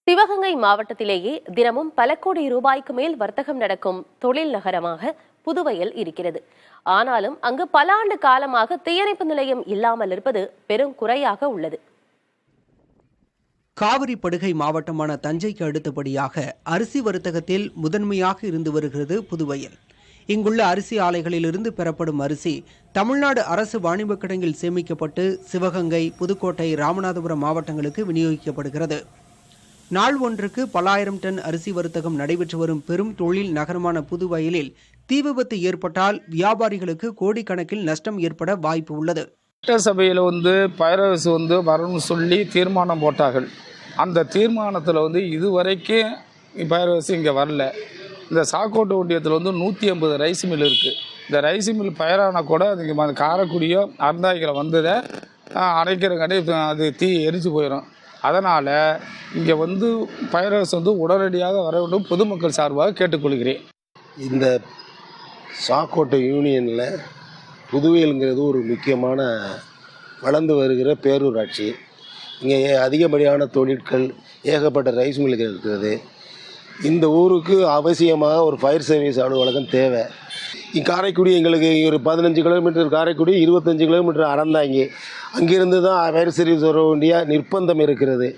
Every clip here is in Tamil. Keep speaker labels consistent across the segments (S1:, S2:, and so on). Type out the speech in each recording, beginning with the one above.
S1: சிவகங்கை மாவட்டத்திலேயே தினமும் பல கோடி ரூபாய்க்கு மேல் வர்த்தகம் நடக்கும் தொழில் நகரமாக புதுவையில் இருக்கிறது. ஆனாலும் அங்கு பல ஆண்டு காலமாக தீயணைப்பு நிலையம் இல்லாமல் இருப்பது பெரும் குறையாக உள்ளது.
S2: காவிரி படுகை மாவட்டமான தஞ்சைக்கு அடுத்தபடியாக அரிசி வர்த்தகத்தில் முதன்மையாக இருந்து வருகிறது புதுவையில். இங்குள்ள அரிசி ஆலைகளிலிருந்து பெறப்படும் அரிசி தமிழ்நாடு அரசு வாணிபக் கிடங்கில் சேமிக்கப்பட்டு சிவகங்கை, புதுக்கோட்டை, ராமநாதபுரம் மாவட்டங்களுக்கு விநியோகிக்கப்படுகிறது. நாள் ஒன்றுக்கு பல ஆயிரம் டன் அரிசி வர்த்தகம் நடைபெற்று வரும் பெரும் தொழில் நகரமான புதுவயலில் தீ விபத்து ஏற்பட்டால் வியாபாரிகளுக்கு கோடிக்கணக்கில் நஷ்டம் ஏற்பட வாய்ப்பு உள்ளது.
S3: சட்டசபையில் பைரவசி வரணும்னு சொல்லி தீர்மானம் போட்டார்கள். அந்த தீர்மானத்தில் இதுவரைக்கும் பைரவசி இங்கே வரல. இந்த சாக்கோட்டு ஒன்றியத்தில் 150 ரைஸ் மில் இருக்குது. இந்த ரைஸ் மில் பயிரான கூட அது காரக்குடியோ அறந்தாய்களை வந்ததை அடைக்கிறங்காட்டி அது தீ எரிச்சு போயிடும். அதனால் இங்கே பைரவசி உடனடியாக வர வேண்டும் பொதுமக்கள் சார்பாக கேட்டுக்கொள்கிறேன்.
S4: இந்த சாக்கோட்டை யூனியனில் புதுவையில்ங்கிறது ஒரு முக்கியமான வளர்ந்து வருகிற பேரூராட்சி. இங்கே அதிகப்படியான தொழிற்கள், ஏகப்பட்ட ரைஸ் மில்கள் இருக்கிறது. இந்த ஊருக்கு அவசியமாக ஒரு ஃபயர் சர்வீஸ் அலுவலகம் தேவை. காரைக்குடி எங்களுக்கு ஒரு 15 கிலோமீட்டர் காரைக்குடி, 25 கிலோமீட்டர் அறந்தாங்கி. அங்கிருந்து தான் ஃபயர் சர்வீஸ் வர வேண்டிய நிர்பந்தம் இருக்கிறது.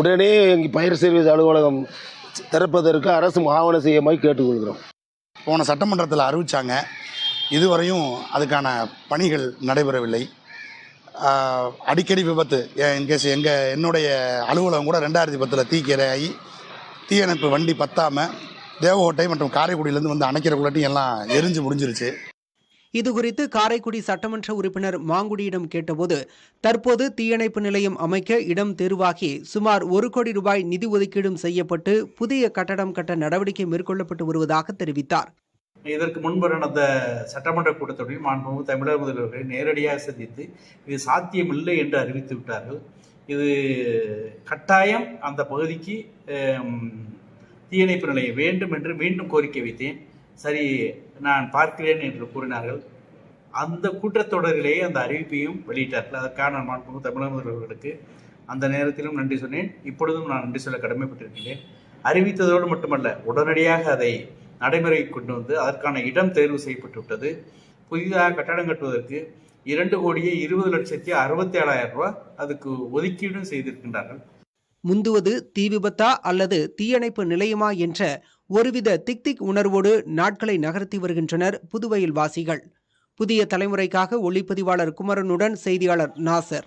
S4: உடனே இங்கே ஃபயர் சர்வீஸ் அலுவலகம் திறப்பதற்கு அரசு ஆவண செய்யுமாய் கேட்டுக்கொள்கிறோம்.
S5: போன சட்டமன்றத்தில் அறிவித்தாங்க. இதுவரையும் அதுக்கான பணிகள் நடைபெறவில்லை. அடிக்கடி விபத்து. இன்கேஸ் என்னுடைய அலுவலகம் கூட 2010 தீக்கிரையாகி தீயணைப்பு வண்டி பத்தாமல் தேவகோட்டை மற்றும் காரைக்குடியிலேருந்து அணைக்கிறக்குள்ளாட்டி எல்லாம் எரிஞ்சு முடிஞ்சிருச்சு.
S2: இதுகுறித்து காரைக்குடி சட்டமன்ற உறுப்பினர் மாங்குடியிடம் கேட்டபோது, தற்போது தீயணைப்பு நிலையம் அமைக்க இடம் தேர்வாகி சுமார் 1 கோடி ரூபாய் நிதி ஒதுக்கீடும் செய்யப்பட்டு புதிய கட்டடம் கட்ட நடவடிக்கை மேற்கொள்ளப்பட்டு வருவதாக தெரிவித்தார்.
S6: இதற்கு முன்பு நடந்த சட்டமன்ற கூட்டத்தொடரில் மாண்புமிகு தமிழக முதல்வர்களை நேரடியாக சந்தித்து இது சாத்தியமில்லை என்று அறிவித்து விட்டார்கள். இது கட்டாயம் அந்த பகுதிக்கு தீயணைப்பு நிலையம் வேண்டும் என்று மீண்டும் கோரிக்கை வைத்தேன். சரி, நான் பார்க்கிறேன் என்று கூறினார்கள். அந்த கூட்டத்தொடரிலேயே அந்த அறிவிப்பையும் வெளியிட்டார்கள். அதற்கான மாண்புமிகு தமிழக முதல்வர்களுக்கு அந்த நேரத்திலும் நன்றி சொன்னேன். இப்பொழுதும் நான் நன்றி சொல்ல கடமைப்பட்டிருக்கிறேன். அறிவித்ததோடு மட்டுமல்ல, உடனடியாக அதை நடைமுறைக்கு கொண்டு அதற்கான இடம் தேர்வு செய்யப்பட்டு விட்டது. புதிதாக கட்டடம் கட்டுவதற்கு 2,20,67,000 ரூபாய் அதுக்கு ஒதுக்கீடும் செய்திருக்கின்றார்கள்.
S2: முந்துவது தீ விபத்தா அல்லது தீயணைப்பு நிலையமா என்ற ஒருவித திக்திக் உணர்வோடு நாட்களை நகர்த்தி வருகின்றனர் புதுவையில் வாசிகள். புதிய தலைமுறைக்காக ஒளிப்பதிவாளர் குமரனுடன் செய்தியாளர் நாசர்.